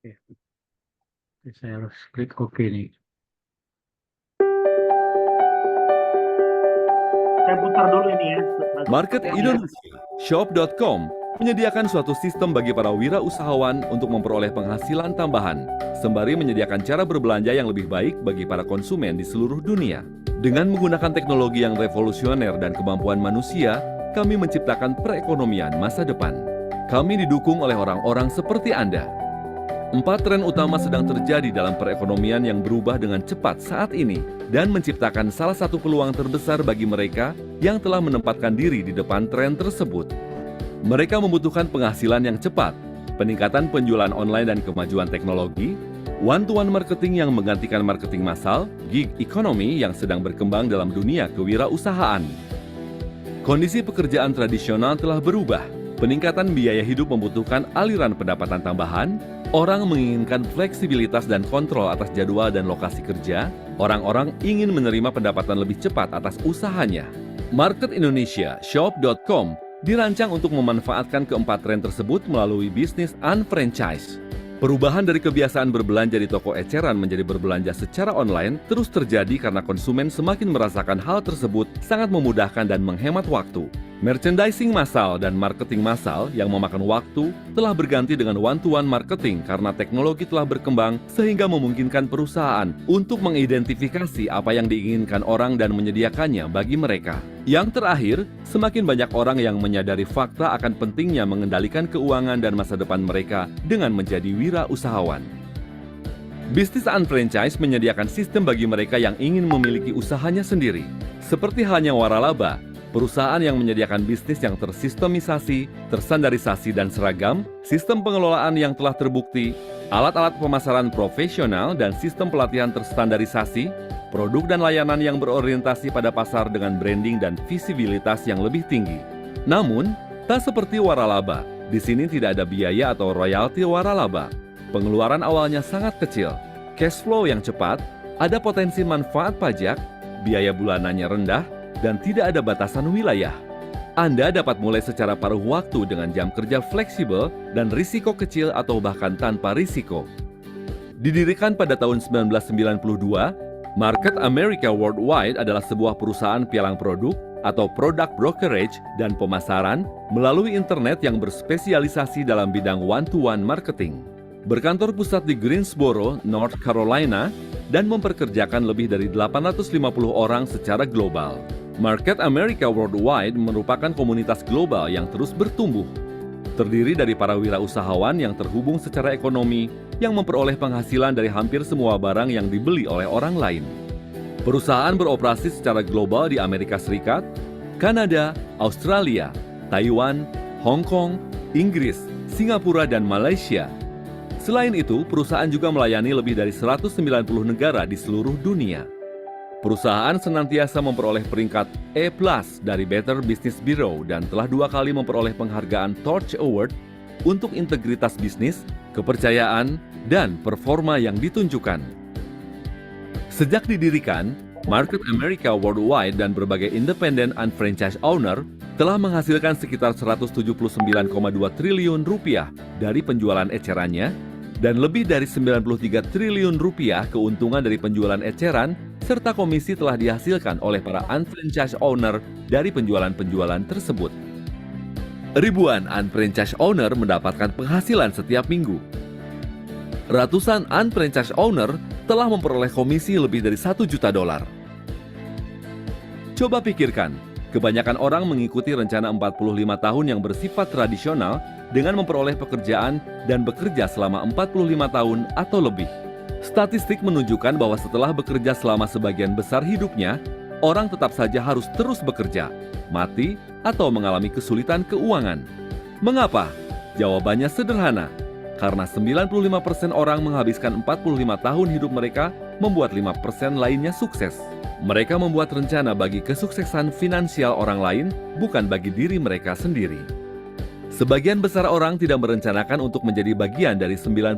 Oke, saya harus klik OK nih. Saya putar dulu ini ya. Market Indonesia, Shop.com, menyediakan suatu sistem bagi para wirausahawan untuk memperoleh penghasilan tambahan, sembari menyediakan cara berbelanja yang lebih baik bagi para konsumen di seluruh dunia. Dengan menggunakan teknologi yang revolusioner dan kemampuan manusia, kami menciptakan perekonomian masa depan. Kami didukung oleh orang-orang seperti Anda. 4 tren utama sedang terjadi dalam perekonomian yang berubah dengan cepat saat ini dan menciptakan salah satu peluang terbesar bagi mereka yang telah menempatkan diri di depan tren tersebut. Mereka membutuhkan penghasilan yang cepat, peningkatan penjualan online dan kemajuan teknologi, one-to-one marketing yang menggantikan marketing massal, gig economy yang sedang berkembang dalam dunia kewirausahaan. Kondisi pekerjaan tradisional telah berubah. Peningkatan biaya hidup membutuhkan aliran pendapatan tambahan, orang menginginkan fleksibilitas dan kontrol atas jadwal dan lokasi kerja, orang-orang ingin menerima pendapatan lebih cepat atas usahanya. Market Indonesia, Shop.com, dirancang untuk memanfaatkan keempat tren tersebut melalui bisnis unfranchise. Perubahan dari kebiasaan berbelanja di toko eceran menjadi berbelanja secara online terus terjadi karena konsumen semakin merasakan hal tersebut sangat memudahkan dan menghemat waktu. Merchandising massal dan marketing massal yang memakan waktu telah berganti dengan one-to-one marketing karena teknologi telah berkembang sehingga memungkinkan perusahaan untuk mengidentifikasi apa yang diinginkan orang dan menyediakannya bagi mereka. Yang terakhir, semakin banyak orang yang menyadari fakta akan pentingnya mengendalikan keuangan dan masa depan mereka dengan menjadi wirausahawan. Bisnis unfranchise menyediakan sistem bagi mereka yang ingin memiliki usahanya sendiri. Seperti halnya Waralaba, perusahaan yang menyediakan bisnis yang tersistemisasi, terstandarisasi dan seragam, sistem pengelolaan yang telah terbukti, alat-alat pemasaran profesional dan sistem pelatihan terstandarisasi, produk dan layanan yang berorientasi pada pasar dengan branding dan visibilitas yang lebih tinggi. Namun, tak seperti Waralaba, di sini tidak ada biaya atau royalti Waralaba. Pengeluaran awalnya sangat kecil, cash flow yang cepat, ada potensi manfaat pajak, biaya bulanannya rendah, dan tidak ada batasan wilayah. Anda dapat mulai secara paruh waktu dengan jam kerja fleksibel dan risiko kecil atau bahkan tanpa risiko. Didirikan pada tahun 1992, Market America Worldwide adalah sebuah perusahaan pialang produk atau product brokerage dan pemasaran melalui internet yang berspesialisasi dalam bidang one-to-one marketing. Berkantor pusat di Greensboro, North Carolina, dan memperkerjakan lebih dari 850 orang secara global. Market America Worldwide merupakan komunitas global yang terus bertumbuh. Terdiri dari para wirausahawan yang terhubung secara ekonomi yang memperoleh penghasilan dari hampir semua barang yang dibeli oleh orang lain. Perusahaan beroperasi secara global di Amerika Serikat, Kanada, Australia, Taiwan, Hong Kong, Inggris, Singapura, dan Malaysia. Selain itu, perusahaan juga melayani lebih dari 190 negara di seluruh dunia. Perusahaan senantiasa memperoleh peringkat E+ dari Better Business Bureau dan telah 2 kali memperoleh penghargaan Torch Award untuk integritas bisnis, kepercayaan, dan performa yang ditunjukkan. Sejak didirikan, Market America Worldwide dan berbagai independent unfranchise owner telah menghasilkan sekitar 179,2 triliun rupiah dari penjualan ecerannya dan lebih dari 93 triliun rupiah keuntungan dari penjualan eceran serta komisi telah dihasilkan oleh para unfranchise owner dari penjualan-penjualan tersebut. Ribuan unfranchise owner mendapatkan penghasilan setiap minggu. Ratusan unfranchise owner telah memperoleh komisi lebih dari $1 juta. Coba pikirkan, kebanyakan orang mengikuti rencana 45 tahun yang bersifat tradisional dengan memperoleh pekerjaan dan bekerja selama 45 tahun atau lebih. Statistik menunjukkan bahwa setelah bekerja selama sebagian besar hidupnya, orang tetap saja harus terus bekerja, mati, atau mengalami kesulitan keuangan. Mengapa? Jawabannya sederhana. Karena 95% orang menghabiskan 45 tahun hidup mereka membuat 5% lainnya sukses. Mereka membuat rencana bagi kesuksesan finansial orang lain, bukan bagi diri mereka sendiri. Sebagian besar orang tidak merencanakan untuk menjadi bagian dari 95%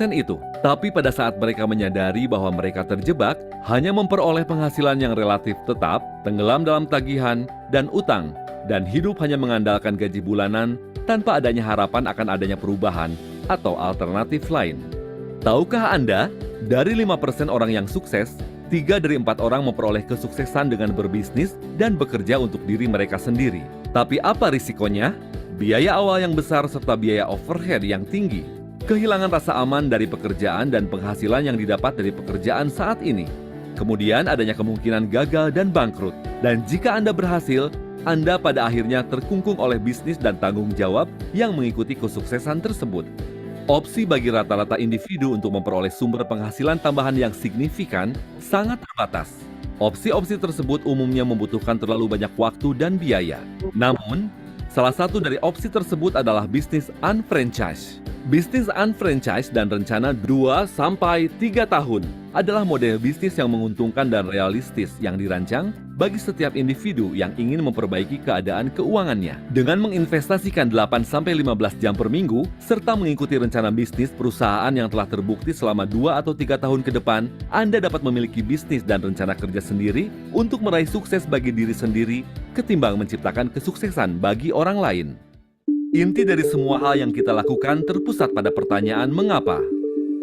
itu. Tapi pada saat mereka menyadari bahwa mereka terjebak, hanya memperoleh penghasilan yang relatif tetap, tenggelam dalam tagihan, dan utang, dan hidup hanya mengandalkan gaji bulanan tanpa adanya harapan akan adanya perubahan atau alternatif lain. Tahukah Anda, dari 5% orang yang sukses, 3 dari 4 orang memperoleh kesuksesan dengan berbisnis dan bekerja untuk diri mereka sendiri. Tapi apa risikonya? Biaya awal yang besar serta biaya overhead yang tinggi. Kehilangan rasa aman dari pekerjaan dan penghasilan yang didapat dari pekerjaan saat ini. Kemudian adanya kemungkinan gagal dan bangkrut. Dan jika Anda berhasil, Anda pada akhirnya terkungkung oleh bisnis dan tanggung jawab yang mengikuti kesuksesan tersebut. Opsi bagi rata-rata individu untuk memperoleh sumber penghasilan tambahan yang signifikan sangat terbatas. Opsi-opsi tersebut umumnya membutuhkan terlalu banyak waktu dan biaya. Namun, salah satu dari opsi tersebut adalah bisnis unfranchise. Bisnis unfranchise dan rencana 2-3 tahun adalah model bisnis yang menguntungkan dan realistis yang dirancang bagi setiap individu yang ingin memperbaiki keadaan keuangannya. Dengan menginvestasikan 8-15 jam per minggu, serta mengikuti rencana bisnis perusahaan yang telah terbukti selama 2 atau 3 tahun ke depan, Anda dapat memiliki bisnis dan rencana kerja sendiri untuk meraih sukses bagi diri sendiri ketimbang menciptakan kesuksesan bagi orang lain. Inti dari semua hal yang kita lakukan terpusat pada pertanyaan mengapa.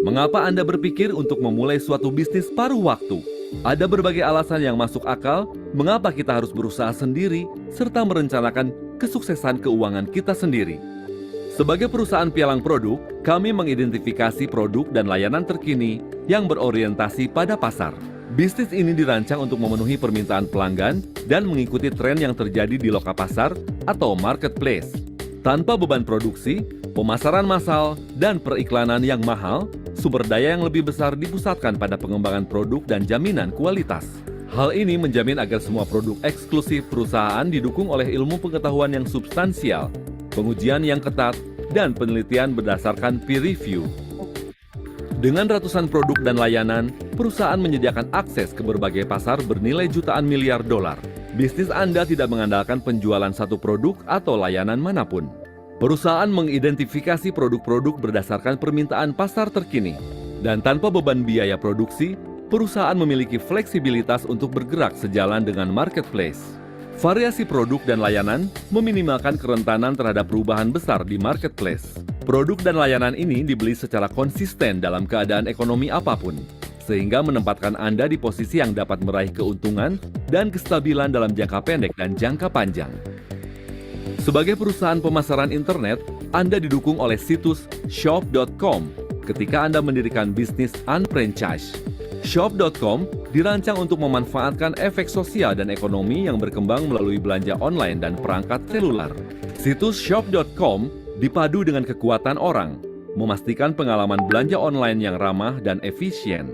Mengapa Anda berpikir untuk memulai suatu bisnis paruh waktu? Ada berbagai alasan yang masuk akal mengapa kita harus berusaha sendiri serta merencanakan kesuksesan keuangan kita sendiri. Sebagai perusahaan pialang produk, kami mengidentifikasi produk dan layanan terkini yang berorientasi pada pasar. Bisnis ini dirancang untuk memenuhi permintaan pelanggan dan mengikuti tren yang terjadi di loka pasar atau marketplace. Tanpa beban produksi, pemasaran massal, dan periklanan yang mahal, sumber daya yang lebih besar dipusatkan pada pengembangan produk dan jaminan kualitas. Hal ini menjamin agar semua produk eksklusif perusahaan didukung oleh ilmu pengetahuan yang substansial, pengujian yang ketat, dan penelitian berdasarkan peer review. Dengan ratusan produk dan layanan, perusahaan menyediakan akses ke berbagai pasar bernilai jutaan miliar dolar. Bisnis Anda tidak mengandalkan penjualan satu produk atau layanan manapun. Perusahaan mengidentifikasi produk-produk berdasarkan permintaan pasar terkini. Dan tanpa beban biaya produksi, perusahaan memiliki fleksibilitas untuk bergerak sejalan dengan marketplace. Variasi produk dan layanan meminimalkan kerentanan terhadap perubahan besar di marketplace. Produk dan layanan ini dibeli secara konsisten dalam keadaan ekonomi apapun, sehingga menempatkan Anda di posisi yang dapat meraih keuntungan dan kestabilan dalam jangka pendek dan jangka panjang. Sebagai perusahaan pemasaran internet, Anda didukung oleh situs shop.com ketika Anda mendirikan bisnis unfranchise. Shop.com dirancang untuk memanfaatkan efek sosial dan ekonomi yang berkembang melalui belanja online dan perangkat seluler. Situs shop.com dipadu dengan kekuatan orang, memastikan pengalaman belanja online yang ramah dan efisien.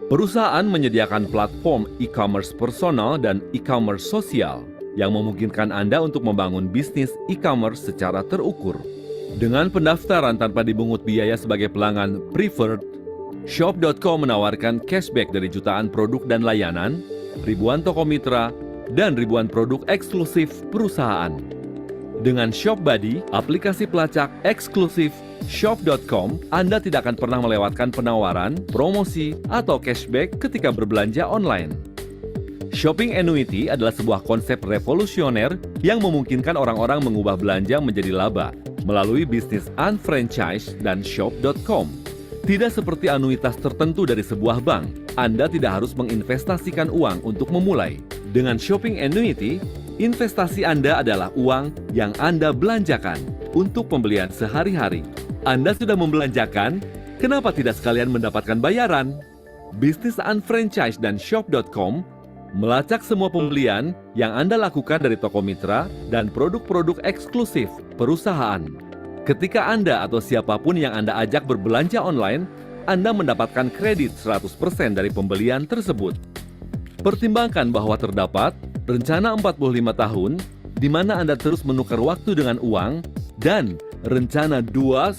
Perusahaan menyediakan platform e-commerce personal dan e-commerce sosial yang memungkinkan Anda untuk membangun bisnis e-commerce secara terukur. Dengan pendaftaran tanpa dipungut biaya sebagai pelanggan preferred, Shop.com menawarkan cashback dari jutaan produk dan layanan, ribuan toko mitra, dan ribuan produk eksklusif perusahaan. Dengan ShopBuddy, aplikasi pelacak eksklusif Shop.com, Anda tidak akan pernah melewatkan penawaran, promosi, atau cashback ketika berbelanja online. Shopping annuity adalah sebuah konsep revolusioner yang memungkinkan orang-orang mengubah belanja menjadi laba melalui bisnis unfranchise dan Shop.com. Tidak seperti anuitas tertentu dari sebuah bank, Anda tidak harus menginvestasikan uang untuk memulai. Dengan shopping annuity, investasi Anda adalah uang yang Anda belanjakan untuk pembelian sehari-hari. Anda sudah membelanjakan, kenapa tidak sekalian mendapatkan bayaran? Bisnis unfranchise dan Shop.com melacak semua pembelian yang Anda lakukan dari toko mitra dan produk-produk eksklusif perusahaan. Ketika Anda atau siapapun yang Anda ajak berbelanja online, Anda mendapatkan kredit 100% dari pembelian tersebut. Pertimbangkan bahwa terdapat rencana 45 tahun di mana Anda terus menukar waktu dengan uang dan rencana 2-3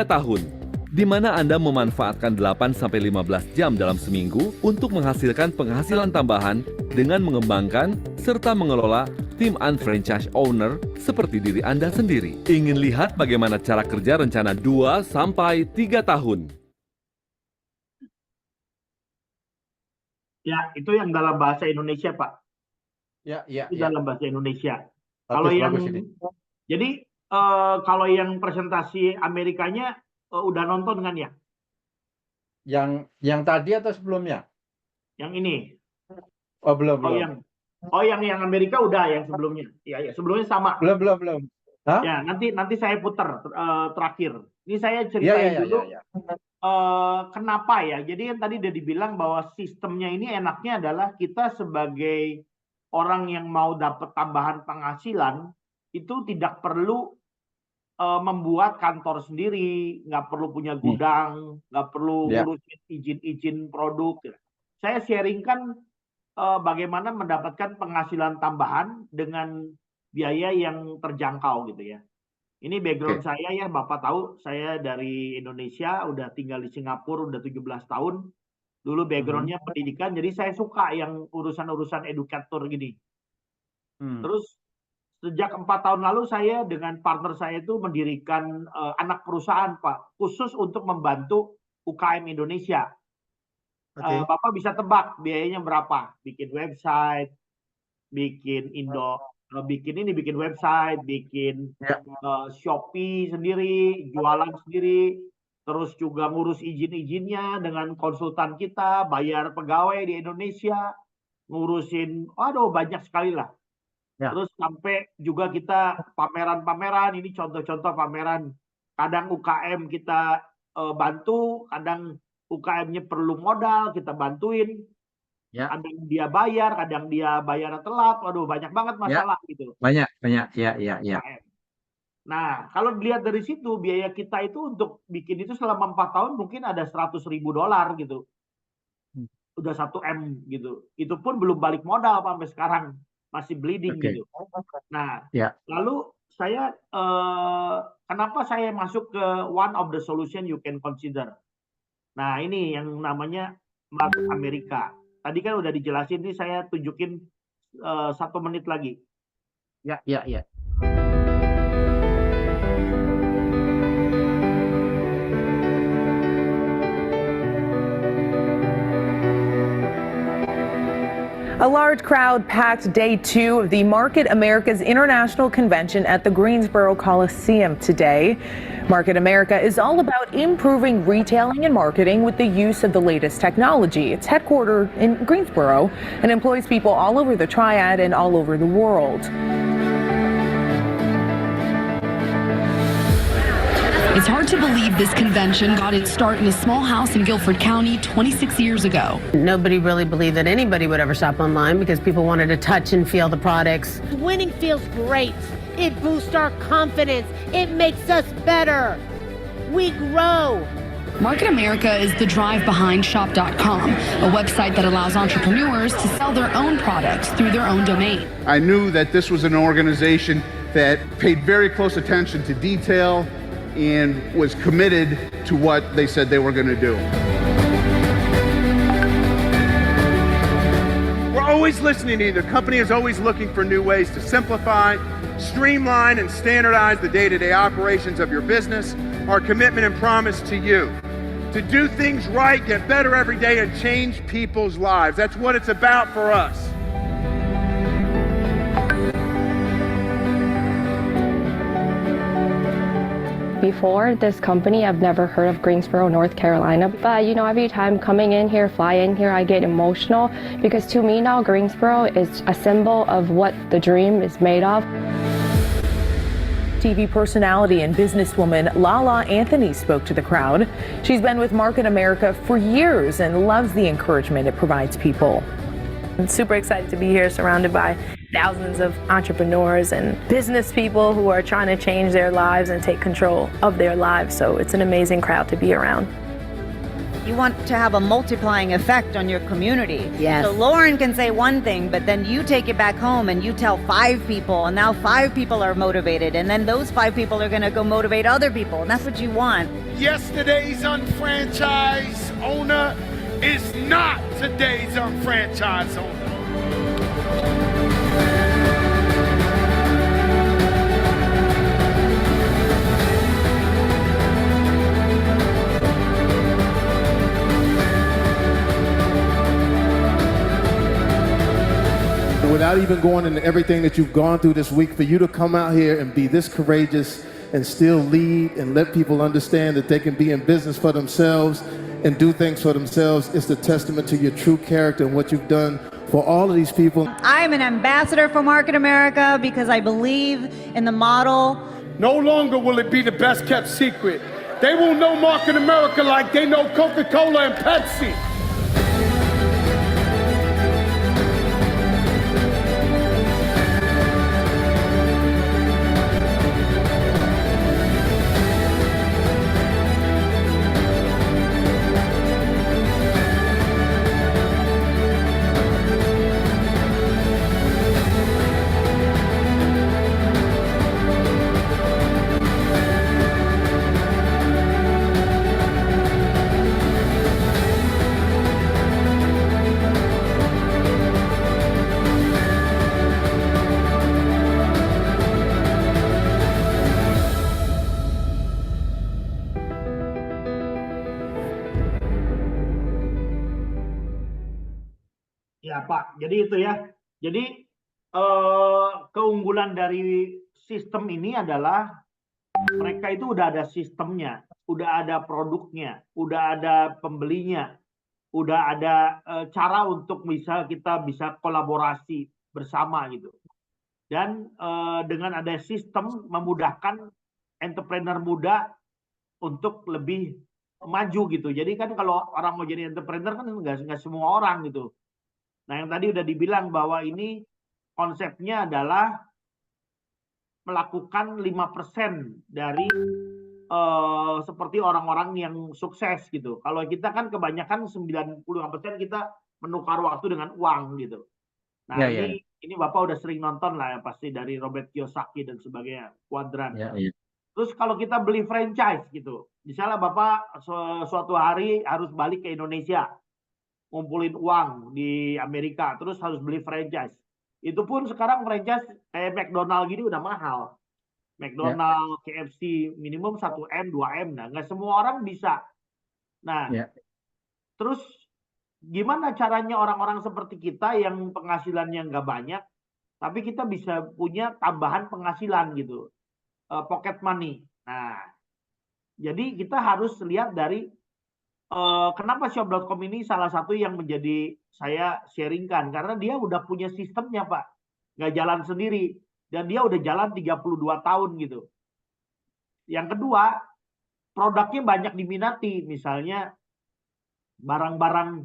tahun di mana Anda memanfaatkan 8-15 jam dalam seminggu untuk menghasilkan penghasilan tambahan dengan mengembangkan serta mengelola tim unfranchise owner seperti diri Anda sendiri. Ingin lihat bagaimana cara kerja rencana 2-3 tahun? Ya, itu yang dalam bahasa Indonesia, Pak. Ya, Itu dalam bahasa Indonesia. Kalau Bagus, yang bagus ini. jadi kalau yang presentasi Amerikanya udah nonton kan ya? Yang tadi atau sebelumnya? Yang ini. Oh, belum, Oh belum. yang Amerika udah yang sebelumnya. Iya, sebelumnya sama. Belum. Hah? Ya, nanti saya putar terakhir. Ini saya Iya, ceritain iya, dulu iya. kenapa ya. Jadi kan tadi udah dibilang bahwa sistemnya ini enaknya adalah kita sebagai orang yang mau dapat tambahan penghasilan itu tidak perlu membuat kantor sendiri, nggak perlu punya gudang, nggak perlu Ya. ngurusin izin-izin produk. Saya sharingkan bagaimana mendapatkan penghasilan tambahan dengan biaya yang terjangkau gitu ya. Ini background saya ya, Bapak tahu saya dari Indonesia, udah tinggal di Singapura udah 17 tahun. Dulu backgroundnya pendidikan, jadi saya suka yang urusan-urusan edukator gini. Terus sejak 4 tahun lalu saya dengan partner saya itu mendirikan anak perusahaan, Pak, khusus untuk membantu UKM Indonesia. Bapak bisa tebak biayanya berapa? Bikin website, bikin bikin website, bikin Shopee sendiri, jualan sendiri, terus juga ngurus izin-izinnya dengan konsultan kita, bayar pegawai di Indonesia, ngurusin, banyak sekali lah. Ya. Terus sampai juga kita pameran-pameran, ini contoh-contoh pameran. Kadang UKM kita bantu, kadang UKM-nya perlu modal, kita bantuin. Ya. Kadang dia bayar telat, banyak banget masalah gitu. Banyak, ya. UKM. Nah, kalau dilihat dari situ, biaya kita itu untuk bikin itu selama 4 tahun mungkin ada $100.000 gitu. Udah 1 M gitu. Itu pun belum balik modal sampai sekarang. Masih bleeding gitu. Nah, lalu saya kenapa saya masuk ke one of the solution you can consider. Nah, ini yang namanya market Amerika. Tadi kan udah dijelasin, ini saya tunjukin 1 menit lagi. Ya. A large crowd packed day 2 of the Market America's International Convention at the Greensboro Coliseum today. Market America is all about improving retailing and marketing with the use of the latest technology. It's headquartered in Greensboro and employs people all over the Triad and all over the world. It's hard to believe this convention got its start in a small house in Guilford County 26 years ago. Nobody really believed that anybody would ever shop online because people wanted to touch and feel the products. Winning feels great. It boosts our confidence. It makes us better. We grow. Market America is the drive behind Shop.com, a website that allows entrepreneurs to sell their own products through their own domain. I knew that this was an organization that paid very close attention to detail and was committed to what they said they were going to do. We're always listening to you. The company is always looking for new ways to simplify, streamline, and standardize the day-to-day operations of your business. Our commitment and promise to you to do things right, get better every day, and change people's lives. That's what it's about for us. Before this company, I've never heard of Greensboro, North Carolina. But, every time coming in here, fly in here, I get emotional because to me now, Greensboro is a symbol of what the dream is made of. TV personality and businesswoman Lala Anthony spoke to the crowd. She's been with Market America for years and loves the encouragement it provides people. I'm super excited to be here, surrounded by thousands of entrepreneurs and business people who are trying to change their lives and take control of their lives. So it's an amazing crowd to be around. You want to have a multiplying effect on your community. Yes. So Lauren can say one thing, but then you take it back home and you tell 5 people, and now 5 people are motivated, and then those 5 people are going to go motivate other people, and that's what you want. Yesterday's unfranchised owner is not today's unfranchised owner. Without not even going into everything that you've gone through this week, for you to come out here and be this courageous and still lead and let people understand that they can be in business for themselves and do things for themselves, is the testament to your true character and what you've done for all of these people. I'm an ambassador for Market America because I believe in the model. No longer will it be the best kept secret. They will know Market America like they know Coca-Cola and Pepsi. Ya Pak, jadi itu ya. Jadi keunggulan dari sistem ini adalah mereka itu udah ada sistemnya, udah ada produknya, udah ada pembelinya, udah ada cara untuk kita bisa kolaborasi bersama gitu. Dan dengan ada sistem memudahkan entrepreneur muda untuk lebih maju gitu. Jadi kan kalau orang mau jadi entrepreneur kan nggak semua orang gitu. Nah, yang tadi udah dibilang bahwa ini konsepnya adalah melakukan 5% dari seperti orang-orang yang sukses gitu. Kalau kita kan kebanyakan 95% kita menukar waktu dengan uang gitu. Nah, ini Bapak udah sering nonton lah ya pasti dari Robert Kiyosaki dan sebagainya, Kuadran. Terus kalau kita beli franchise gitu, misalnya Bapak suatu hari harus balik ke Indonesia, ngumpulin uang di Amerika, terus harus beli franchise. Itu pun sekarang franchise kayak McDonald gini udah mahal. McDonald, KFC minimum 1M, 2M. Nah, nggak semua orang bisa. Nah, terus gimana caranya orang-orang seperti kita yang penghasilannya nggak banyak, tapi kita bisa punya tambahan penghasilan gitu, pocket money. Nah, jadi kita harus lihat dari kenapa shop.com ini salah satu yang menjadi saya sharingkan, karena dia udah punya sistemnya Pak, nggak jalan sendiri, dan dia udah jalan 32 tahun gitu. Yang kedua, produknya banyak diminati, misalnya barang-barang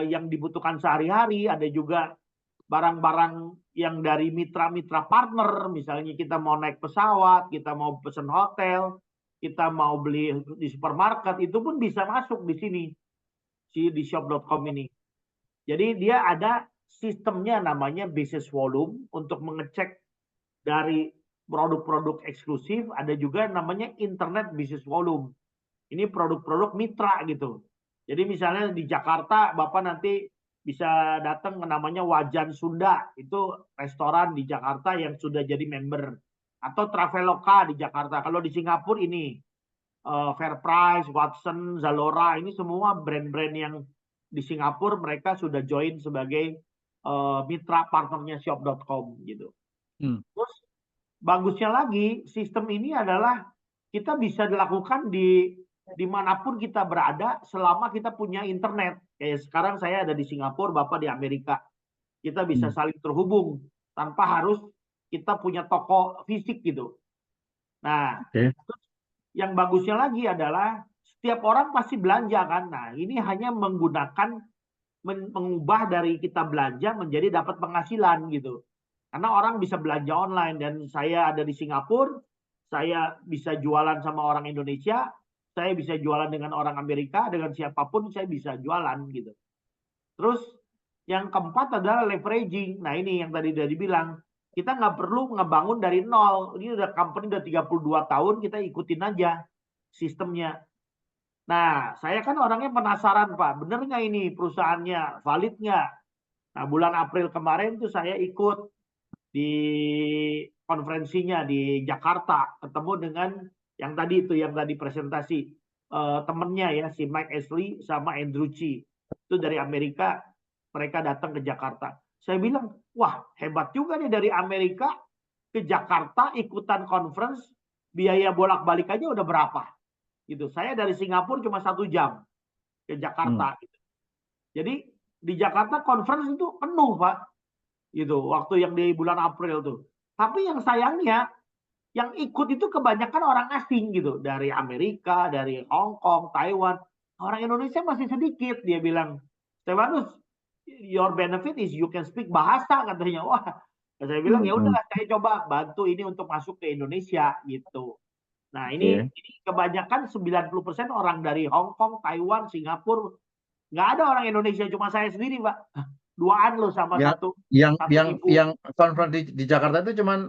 yang dibutuhkan sehari-hari, ada juga barang-barang yang dari mitra-mitra partner, misalnya kita mau naik pesawat, kita mau pesen hotel, kita mau beli di supermarket, itu pun bisa masuk di sini, di shop.com ini. Jadi dia ada sistemnya namanya business volume untuk mengecek dari produk-produk eksklusif, ada juga namanya internet business volume. Ini produk-produk mitra gitu. Jadi misalnya di Jakarta, Bapak nanti bisa datang ke namanya Wajan Sunda, itu restoran di Jakarta yang sudah jadi member. Atau Traveloka di Jakarta. Kalau di Singapura ini Fairprice, Watson, Zalora, ini semua brand-brand yang di Singapura mereka sudah join sebagai mitra partnernya shop.com gitu. Terus bagusnya lagi sistem ini adalah kita bisa dilakukan dimanapun kita berada selama kita punya internet. Kayak sekarang saya ada di Singapura, Bapak di Amerika. Kita bisa saling terhubung tanpa harus kita punya toko fisik gitu. Nah, yang bagusnya lagi adalah setiap orang pasti belanja kan. Nah, ini hanya mengubah dari kita belanja menjadi dapat penghasilan gitu. Karena orang bisa belanja online, dan saya ada di Singapura, saya bisa jualan sama orang Indonesia, saya bisa jualan dengan orang Amerika, dengan siapapun saya bisa jualan gitu. Terus yang keempat adalah leveraging. Nah, ini yang tadi udah dibilang. Kita nggak perlu ngebangun dari nol. Ini udah company udah 32 tahun, kita ikutin aja sistemnya. Nah, saya kan orangnya penasaran Pak, bener nggak ini perusahaannya, valid nggak? Nah, bulan April kemarin tuh saya ikut di konferensinya di Jakarta, ketemu dengan yang tadi presentasi temennya ya, si Mike Ashley sama Andrew Chi. Itu dari Amerika, mereka datang ke Jakarta. Saya bilang, wah hebat juga nih dari Amerika ke Jakarta ikutan conference, biaya bolak-balik aja udah berapa. Gitu. Saya dari Singapura cuma 1 jam ke Jakarta. Gitu. Jadi di Jakarta conference itu penuh Pak. Gitu. Waktu yang di bulan April tuh. Tapi yang sayangnya yang ikut itu kebanyakan orang asing gitu. Dari Amerika, dari Hong Kong, Taiwan. Orang Indonesia masih sedikit. Dia bilang, Stefanus, your benefit is you can speak bahasa katanya. Wah, saya bilang ya udahlah saya coba bantu ini untuk masuk ke Indonesia gitu. Nah, ini kebanyakan 90% orang dari Hong Kong, Taiwan, Singapura. Nggak ada orang Indonesia, cuma saya sendiri, Pak. Duaan loh sama satu yang ibu. konferensi di Jakarta itu cuman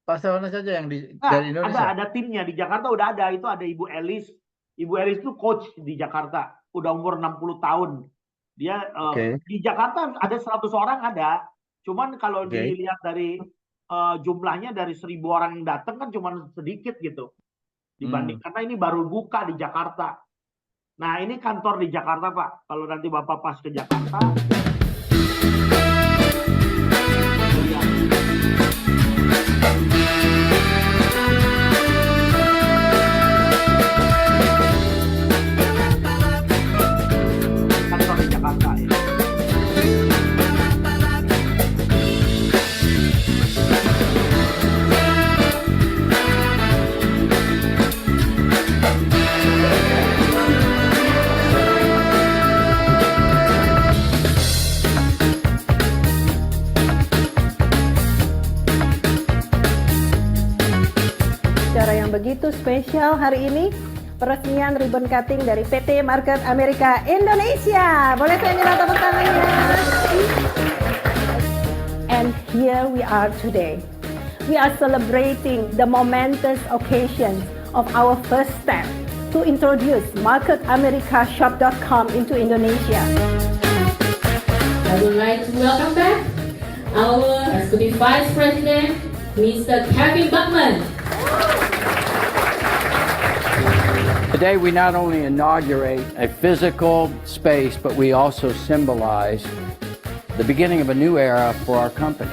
Pak Stefanus saja yang dari Indonesia. Ada timnya di Jakarta udah ada. Itu ada Ibu Elis. Ibu Elis itu coach di Jakarta. Udah umur 60 tahun. Dia di Jakarta ada 100 orang ada. Cuman kalau dilihat dari jumlahnya dari 1000 orang yang datang kan cuma sedikit gitu. Dibanding karena ini baru buka di Jakarta. Nah, ini kantor di Jakarta, Pak. Kalau nanti Bapak pas ke Jakarta, kantor di Jakarta ya. Acara yang begitu spesial hari ini, peresmian ribbon cutting dari PT Market Amerika Indonesia. Boleh saya minta tepuk tangannya? And here we are today. We are celebrating the momentous occasion of our first step to introduce MarketAmericaShop.com into Indonesia. I would like to welcome back our Executive Vice President, Mr. Kevin Buckman. Today we not only inaugurate a physical space, but we also symbolize the beginning of a new era for our company.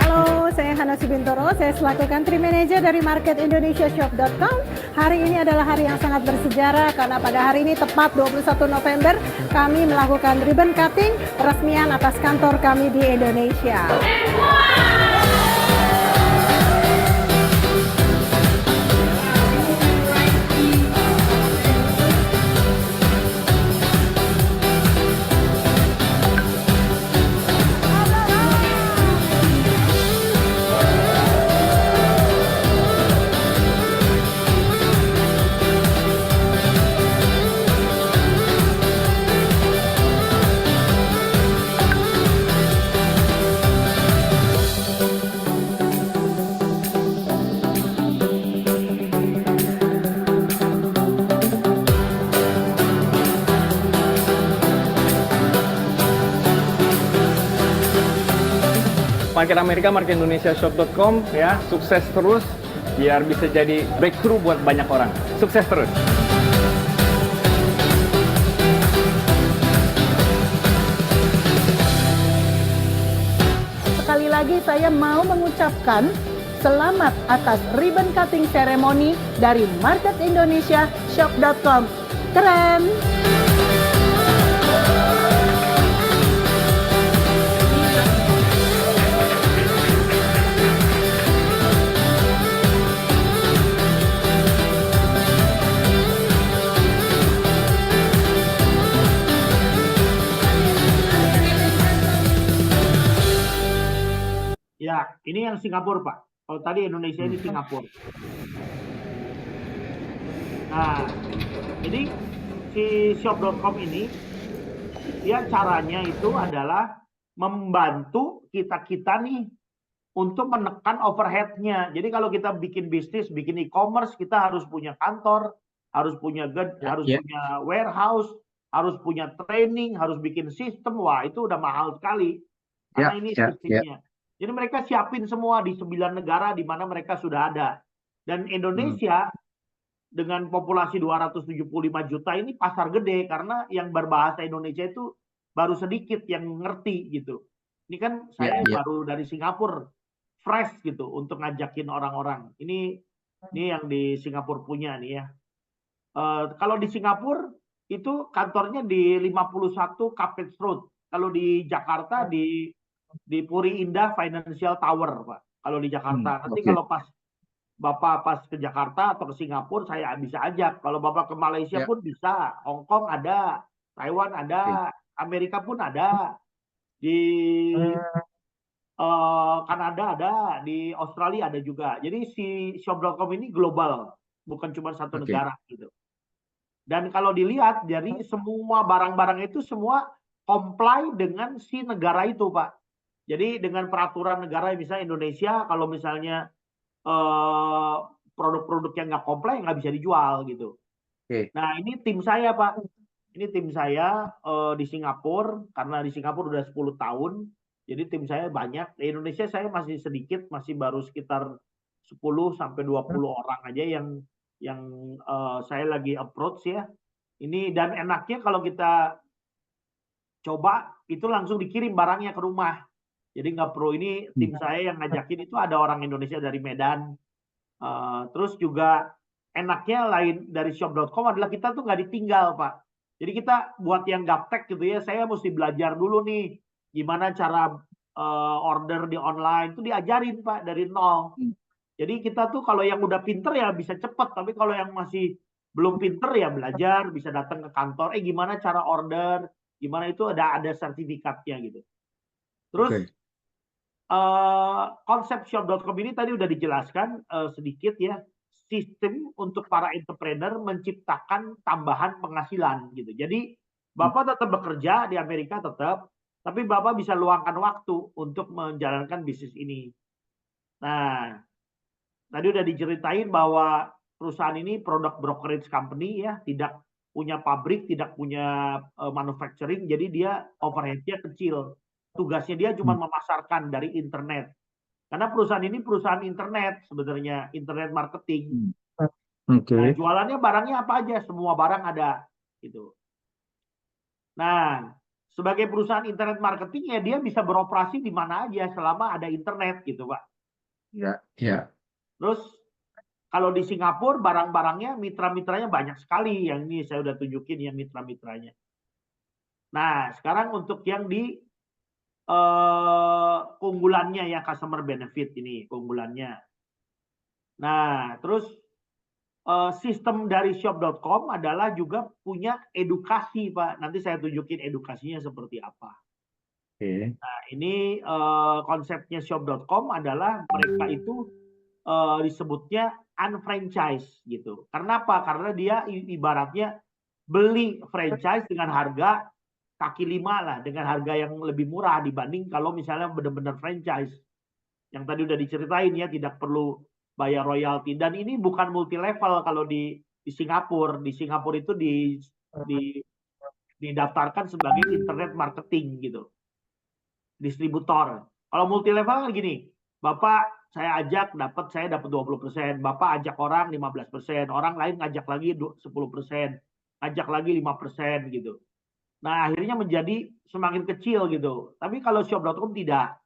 Halo, saya Hana Subintoro, saya selaku Country Manager dari MarketIndonesiaShop.com. Hari ini adalah hari yang sangat bersejarah karena pada hari ini tepat 21 November kami melakukan ribbon cutting peresmian atas kantor kami di Indonesia. Market Amerika, MarketIndonesiaShop.com ya, sukses terus biar bisa jadi breakthrough buat banyak orang. Sukses terus. Sekali lagi saya mau mengucapkan selamat atas ribbon cutting ceremony dari MarketIndonesiaShop.com. Keren! Ya, ini yang Singapura, Pak. Kalau tadi Indonesia ini Singapura. Nah, jadi si shop.com ini, dia caranya itu adalah membantu kita-kita nih untuk menekan overhead-nya. Jadi kalau kita bikin bisnis, bikin e-commerce, kita harus punya kantor, harus punya punya warehouse, harus punya training, harus bikin sistem. Wah, itu udah mahal sekali. Karena ini sistemnya. Jadi mereka siapin semua di 9 negara di mana mereka sudah ada. Dan Indonesia dengan populasi 275 juta ini pasar gede karena yang berbahasa Indonesia itu baru sedikit yang ngerti gitu. Ini kan saya baru dari Singapura, fresh gitu untuk ngajakin orang-orang. Ini yang di Singapura punya nih ya. Kalau di Singapura itu kantornya di 51 Capital Road. Kalau di Jakarta di Puri Indah Financial Tower, Pak. Kalau di Jakarta. Nanti kalau Bapak ke Jakarta atau ke Singapura saya bisa ajak. Kalau Bapak ke Malaysia pun bisa. Hong Kong ada, Taiwan ada, Amerika pun ada. Di Kanada ada, di Australia ada juga. Jadi si shop.com ini global, bukan cuma satu negara gitu. Dan kalau dilihat dari semua barang-barang itu semua comply dengan si negara itu, Pak. Jadi dengan peraturan negara misalnya Indonesia, kalau misalnya produk-produk yang nggak comply nggak bisa dijual gitu. Nah ini tim saya, Pak. Ini tim saya di Singapura, karena di Singapura udah 10 tahun. Jadi tim saya banyak. Di Indonesia saya masih sedikit, masih baru sekitar 10 sampai 20 orang aja yang saya lagi approach ya. Ini dan enaknya kalau kita coba itu langsung dikirim barangnya ke rumah. Jadi nggak perlu, ini tim saya yang ngajakin itu ada orang Indonesia dari Medan. Terus juga enaknya lain dari shop.com adalah kita tuh nggak ditinggal, Pak. Jadi kita buat yang gaptek gitu ya, saya mesti belajar dulu nih gimana cara order di online itu diajarin, Pak, dari nol. Jadi kita tuh kalau yang udah pinter ya bisa cepet, tapi kalau yang masih belum pinter ya belajar, bisa datang ke kantor, gimana cara order, gimana itu ada sertifikatnya gitu. Terus konsep shop.com ini tadi udah dijelaskan sedikit ya, sistem untuk para entrepreneur menciptakan tambahan penghasilan gitu. Jadi Bapak tetap bekerja di Amerika tetap, tapi Bapak bisa luangkan waktu untuk menjalankan bisnis ini. Nah, tadi udah diceritain bahwa perusahaan ini produk brokerage company ya, tidak punya pabrik, tidak punya manufacturing, jadi dia overhead-nya kecil. Tugasnya dia cuma memasarkan dari internet. Karena perusahaan ini perusahaan internet sebenarnya, internet marketing. Nah, jualannya barangnya apa aja, semua barang ada gitu. Nah, sebagai perusahaan internet marketing ya dia bisa beroperasi di mana aja selama ada internet gitu, Pak. Iya. Terus kalau di Singapura barang-barangnya mitra-mitranya banyak sekali. Yang ini saya udah tunjukin yang mitra-mitranya. Nah, sekarang untuk yang di keunggulannya ya, customer benefit ini keunggulannya. Nah, terus sistem dari shop.com adalah juga punya edukasi, Pak. Nanti saya tunjukin edukasinya seperti apa. Nah, ini konsepnya shop.com adalah mereka itu disebutnya unfranchise gitu. Karena apa? Karena dia ibaratnya beli franchise dengan harga kaki 5 lah, dengan harga yang lebih murah dibanding kalau misalnya benar-benar franchise. Yang tadi udah diceritain ya, tidak perlu bayar royalti. Dan ini bukan multi level kalau di Singapura. Di Singapura itu didaftarkan sebagai internet marketing gitu. Distributor. Kalau multi level kan gini, Bapak saya ajak saya dapat 20%, Bapak ajak orang 15%, orang lain ngajak lagi 10%, ajak lagi 5% gitu. Nah, akhirnya menjadi semakin kecil gitu. Tapi kalau shop.com tidak.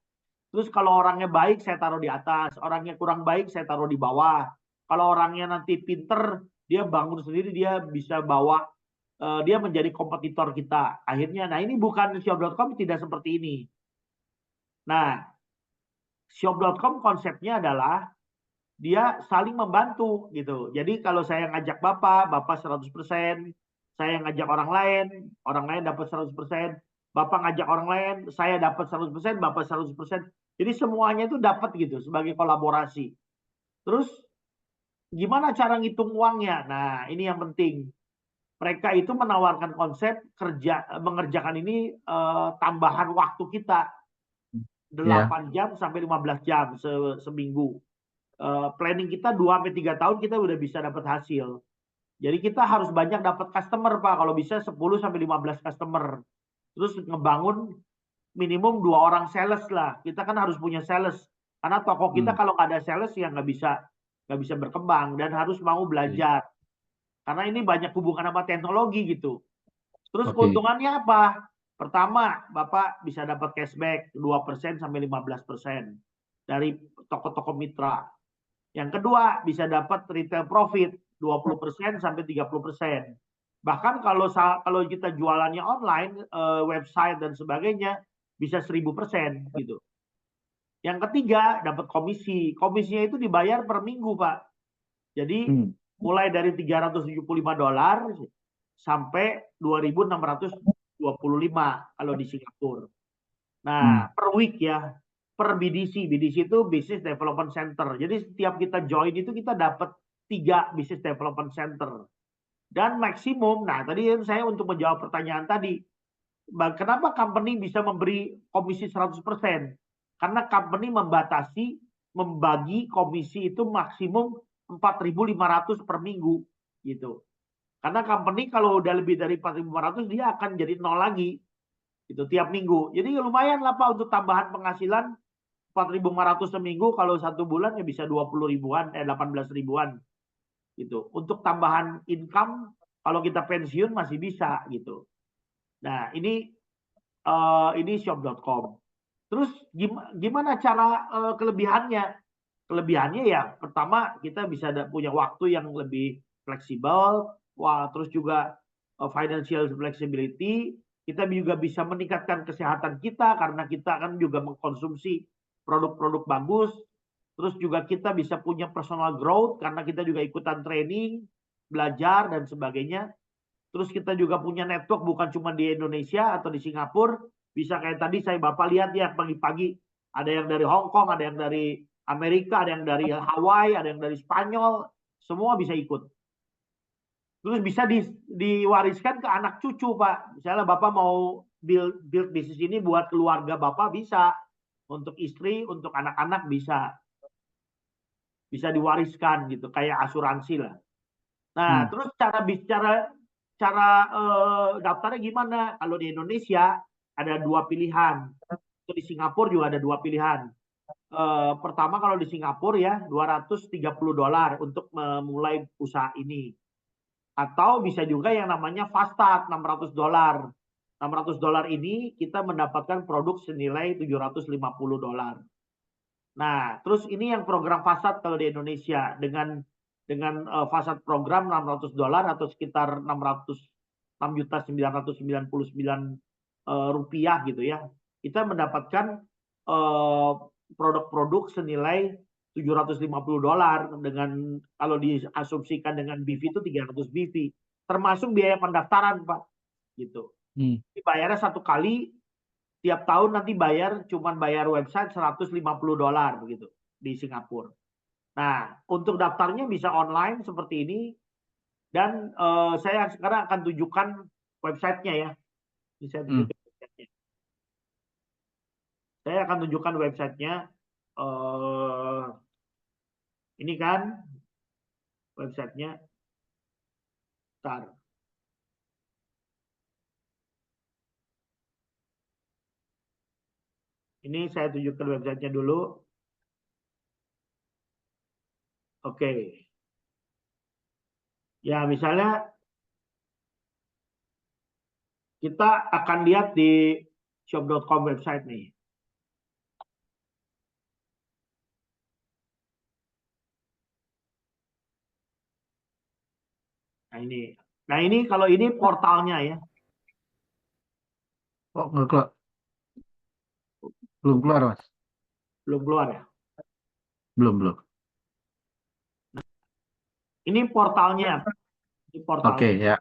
Terus kalau orangnya baik saya taruh di atas, orangnya kurang baik saya taruh di bawah. Kalau orangnya nanti pinter, dia bangun sendiri, dia bisa bawa, dia menjadi kompetitor kita. Akhirnya, nah ini bukan shop.com, tidak seperti ini. Nah, shop.com konsepnya adalah dia saling membantu gitu. Jadi kalau saya ngajak Bapak 100%, saya ngajak orang lain dapat 100%, Bapak ngajak orang lain, saya dapat 100%, Bapak 100%. Jadi semuanya itu dapat gitu sebagai kolaborasi. Terus gimana cara ngitung uangnya? Nah, ini yang penting. Mereka itu menawarkan konsep mengerjakan ini tambahan waktu kita 8 jam sampai 15 jam seminggu. Planning kita 2-3 tahun kita udah bisa dapat hasil. Jadi kita harus banyak dapat customer, Pak. Kalau bisa 10-15 customer. Terus ngebangun minimum 2 orang sales lah. Kita kan harus punya sales. Karena toko kita kalau nggak ada sales ya nggak bisa nggak bisa berkembang dan harus mau belajar. Karena ini banyak hubungan sama teknologi gitu. Terus keuntungannya apa? Pertama, Bapak bisa dapat cashback 2% sampai 15% dari toko-toko mitra. Yang kedua, bisa dapat retail profit 20% sampai 30%. Bahkan kalau kita jualannya online, website dan sebagainya, bisa 1000% gitu. Yang ketiga, dapat komisi. Komisinya itu dibayar per minggu, Pak. Jadi mulai dari $375 sampai 2.625 kalau di Singapura. Nah, per week ya, per BDC. BDC itu Business Development Center. Jadi setiap kita join itu kita dapat 3 Business Development Center. Dan maksimum, nah tadi saya untuk menjawab pertanyaan tadi, kenapa company bisa memberi komisi 100%? Karena company membagi komisi itu maksimum 4.500 per minggu gitu. Karena company kalau udah lebih dari 4.500 dia akan jadi nol lagi gitu tiap minggu. Jadi lumayan lah Pak untuk tambahan penghasilan 4.500 seminggu, kalau 1 bulan ya bisa 20 ribuan, 18 ribuan gitu. Untuk tambahan income kalau kita pensiun masih bisa gitu. Nah, ini shop.com. Terus gimana cara kelebihannya? Kelebihannya ya pertama kita bisa punya waktu yang lebih fleksibel, terus juga financial flexibility, kita juga bisa meningkatkan kesehatan kita karena kita akan juga mengkonsumsi produk-produk bagus. Terus juga kita bisa punya personal growth karena kita juga ikutan training, belajar dan sebagainya. Terus kita juga punya network bukan cuma di Indonesia atau di Singapura, bisa kayak tadi Bapak lihat ya pagi-pagi ada yang dari Hong Kong, ada yang dari Amerika, ada yang dari Hawaii, ada yang dari Spanyol, semua bisa ikut. Terus bisa diwariskan ke anak cucu Pak. Misalnya Bapak mau build bisnis ini buat keluarga Bapak bisa, untuk istri, untuk anak-anak bisa diwariskan gitu, kayak asuransi lah. Nah, terus cara daftarnya gimana? Kalau di Indonesia ada 2 pilihan. Di Singapura juga ada 2 pilihan. Pertama kalau di Singapura ya $230 untuk memulai usaha ini. Atau bisa juga yang namanya fast start $600. $600 ini kita mendapatkan produk senilai $750. Nah, terus ini yang program fast start kalau di Indonesia dengan fast start program $600 atau sekitar 6.999 rupiah gitu ya. Kita mendapatkan produk-produk senilai $750 dengan kalau diasumsikan dengan BV itu 300 BV, termasuk biaya pendaftaran Pak gitu. Dibayarnya 1 kali, tiap tahun nanti cuman bayar website $150 begitu di Singapura. Nah, untuk daftarnya bisa online seperti ini dan saya sekarang akan tunjukkan websitenya ya. Ini saya tunjukkan websitenya. Saya akan tunjukkan websitenya. Ini kan websitenya. Bentar. Ini saya tunjukkan websitenya dulu. Oke. Ya, misalnya kita akan lihat di shop.com website nih. Nah ini kalau ini portalnya ya. Oh, nggak keluar. Belum keluar, Mas. Belum keluar ya? Belum. Ini portalnya. Oke, ya.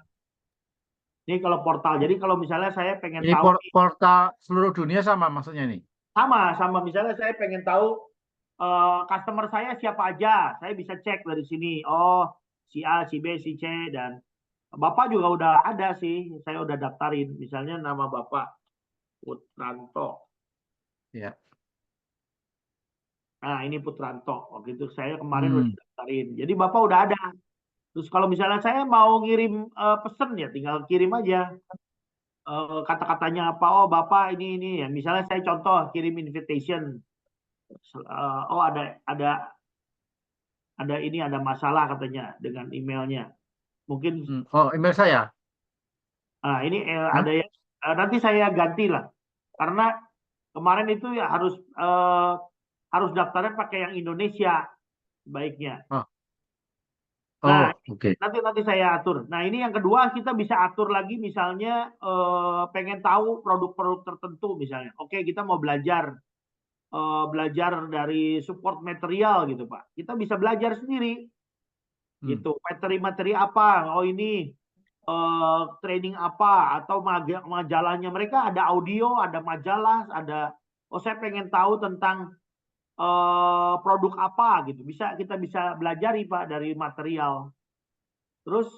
Ini kalau portal. Jadi kalau misalnya saya pengen Ini tahu portal seluruh dunia sama maksudnya nih? Sama. Misalnya saya pengen tahu customer saya siapa aja. Saya bisa cek dari sini. Oh, si A, si B, si C, dan Bapak juga udah ada sih. Saya udah daftarin. Misalnya nama Bapak Putranto. Ya. Nah, ini Putranto. Waktu itu saya kemarin udah daftarin. Jadi Bapak udah ada. Terus kalau misalnya saya mau ngirim pesen ya tinggal kirim aja. Kata-katanya apa? Oh, Bapak ini ya. Misalnya saya contoh kirim invitation. Oh, ada ada masalah katanya dengan emailnya. Mungkin Oh, email saya. ini ada yang nanti saya ganti lah. Karena kemarin itu ya harus daftarnya pakai yang Indonesia baiknya. Nah, Oke. nanti saya atur. Nah, ini yang kedua kita bisa atur lagi misalnya pengen tahu produk-produk tertentu misalnya. Oke, kita mau belajar dari support material gitu, Pak. Kita bisa belajar sendiri. Gitu. Materi-materi apa? Oh, ini training apa atau majalahnya mereka ada audio, ada majalah, ada saya pengen tahu tentang produk apa gitu. Kita bisa belajar Pak dari material. Terus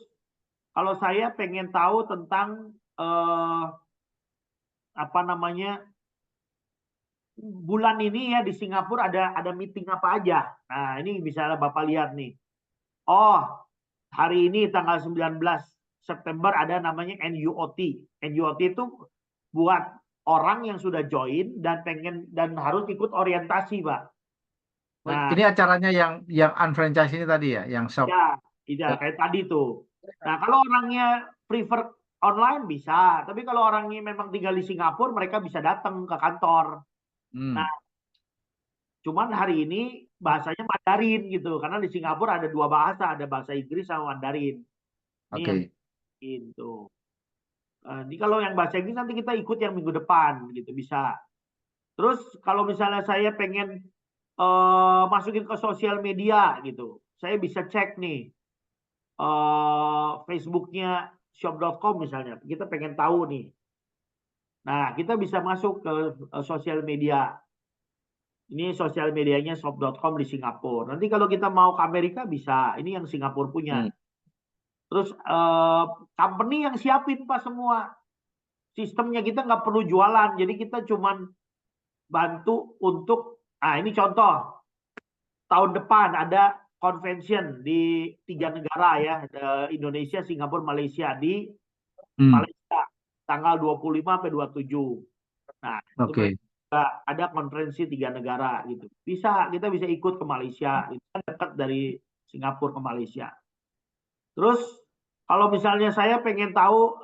kalau saya pengen tahu tentang bulan ini ya di Singapura ada meeting apa aja. Nah, ini misalnya Bapak lihat nih. Oh, hari ini tanggal 19 September ada namanya NUOT. NUOT itu buat orang yang sudah join dan harus ikut orientasi, Pak. Nah, ini acaranya yang unfranchise ini tadi ya, yang shop. Ya, kayak tadi tuh. Nah, kalau orangnya prefer online bisa, tapi kalau orangnya memang tinggal di Singapura, mereka bisa datang ke kantor. Nah, cuman hari ini bahasanya Mandarin gitu, karena di Singapura ada 2 bahasa, ada bahasa Inggris sama Mandarin. Oke. Gitu. Ini kalau yang bahasa Inggris nanti kita ikut yang minggu depan gitu bisa. Terus kalau misalnya saya pengen masukin ke sosial media gitu, saya bisa cek nih Facebooknya shop.com misalnya. Kita pengen tahu nih. Nah, kita bisa masuk ke sosial media. Ini sosial medianya shop.com di Singapura. Nanti kalau kita mau ke Amerika bisa. Ini yang Singapura punya. Terus company yang siapin Pak semua. Sistemnya kita nggak perlu jualan. Jadi kita cuman bantu untuk, ini contoh. Tahun depan ada convention di 3 negara ya. Indonesia, Singapura, Malaysia. Di Malaysia. Tanggal 25 sampai 27. Nah, ada konferensi 3 negara gitu. Kita bisa ikut ke Malaysia. Itu kan dekat dari Singapura ke Malaysia. Terus kalau misalnya saya pengen tahu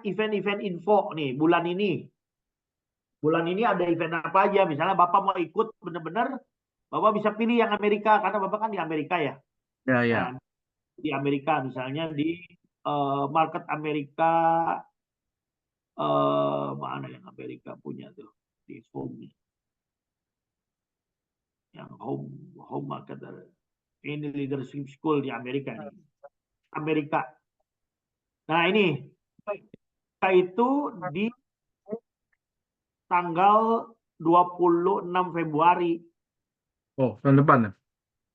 event-event info nih bulan ini. Bulan ini ada event apa aja? Misalnya Bapak mau ikut benar-benar, Bapak bisa pilih yang Amerika karena Bapak kan di Amerika ya. Ya. Di Amerika misalnya di market Amerika mana yang Amerika punya tuh di home yang home market ini leadership school di Amerika nih. Amerika. Nah ini itu di tanggal 26 Februari. Oh, bulan depan ya?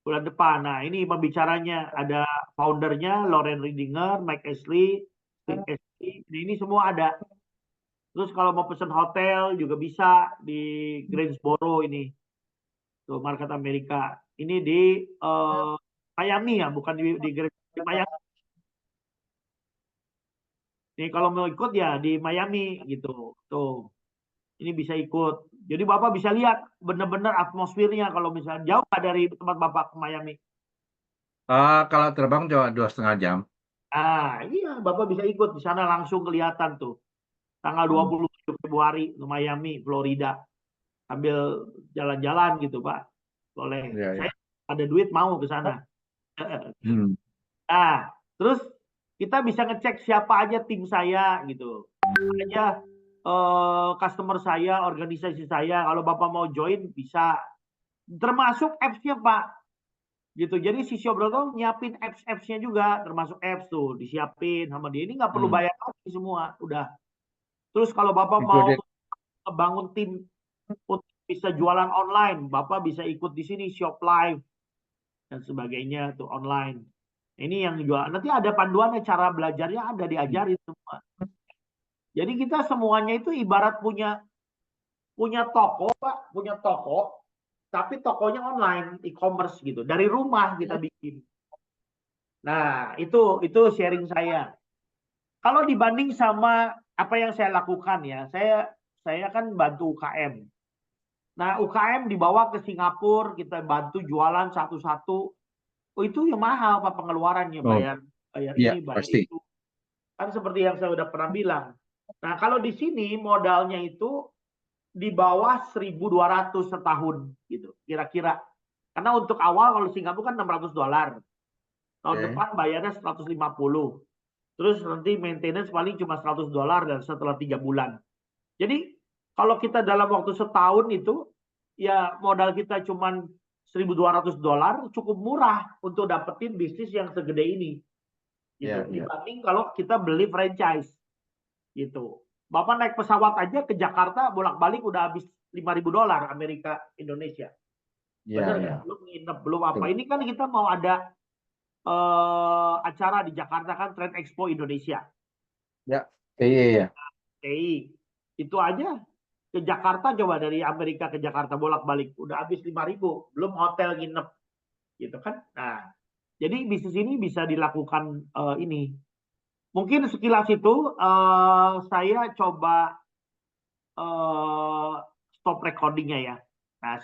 Bulan depan. Nah, ini pembicaranya ada foundernya Lauren Ridinger, Mike Ashley, Steve Ashley. Ini semua ada. Terus kalau mau pesan hotel juga bisa di Greensboro ini. Tuh market Amerika. Ini di Miami ya, bukan di Miami. Ini kalau mau ikut ya di Miami gitu. Tuh. Ini bisa ikut. Jadi Bapak bisa lihat benar-benar atmosfernya kalau misalnya jauh dari tempat Bapak ke Miami. Kalau terbang cuma 2,5 jam. Iya, Bapak bisa ikut di sana langsung kelihatan tuh. Tanggal 27 Februari ke Miami, Florida. Sambil jalan-jalan gitu, Pak. Boleh. Saya ada duit mau ke sana. Nah, terus kita bisa ngecek siapa aja tim saya gitu. Aja customer saya, organisasi saya, kalau Bapak mau join bisa, termasuk apps-nya Pak, gitu. Jadi si shop.com nyiapin apps-nya juga, termasuk apps tuh disiapin sama dia. Ini nggak perlu bayar lagi semua, udah. Terus kalau Bapak mau bangun tim untuk bisa jualan online, Bapak bisa ikut di sini Shop Live dan sebagainya tuh online. Ini yang jual. Nanti ada panduannya, cara belajarnya ada diajarin semua. Jadi kita semuanya itu ibarat punya toko, Pak, punya toko, tapi tokonya online, e-commerce gitu. Dari rumah kita bikin. Nah, itu sharing saya. Kalau dibanding sama apa yang saya lakukan ya, saya kan bantu UKM. Nah, UKM dibawa ke Singapura, kita bantu jualan satu-satu. Oh, itu yang mahal Pak pengeluarannya, bayar Iya, ini, bayar pasti. itu. Kan seperti yang saya udah pernah bilang. Nah, kalau di sini modalnya itu di bawah 1.200 setahun gitu, kira-kira. Karena untuk awal kalau Singapura kan $600. Tahun depan bayarnya 150. Terus nanti maintenance paling cuma $100 dan setelah 3 bulan. Jadi kalau kita dalam waktu setahun itu ya modal kita cuma $1.200 cukup murah untuk dapetin bisnis yang segede ini. Gitu. Dibanding kalau kita beli franchise. Gitu. Bapak naik pesawat aja ke Jakarta bolak-balik udah habis $5.000 Amerika Indonesia. Benar nggak? Belum nginep, belum apa. Ini kan kita mau ada acara di Jakarta kan Trade Expo Indonesia. Ya, iya. TI. Itu aja ke Jakarta coba dari Amerika ke Jakarta bolak-balik udah habis 5.000, belum hotel nginep. Gitu kan? Nah, jadi bisnis ini bisa dilakukan ini. Mungkin sekilas itu saya coba stop recordingnya ya. Nah,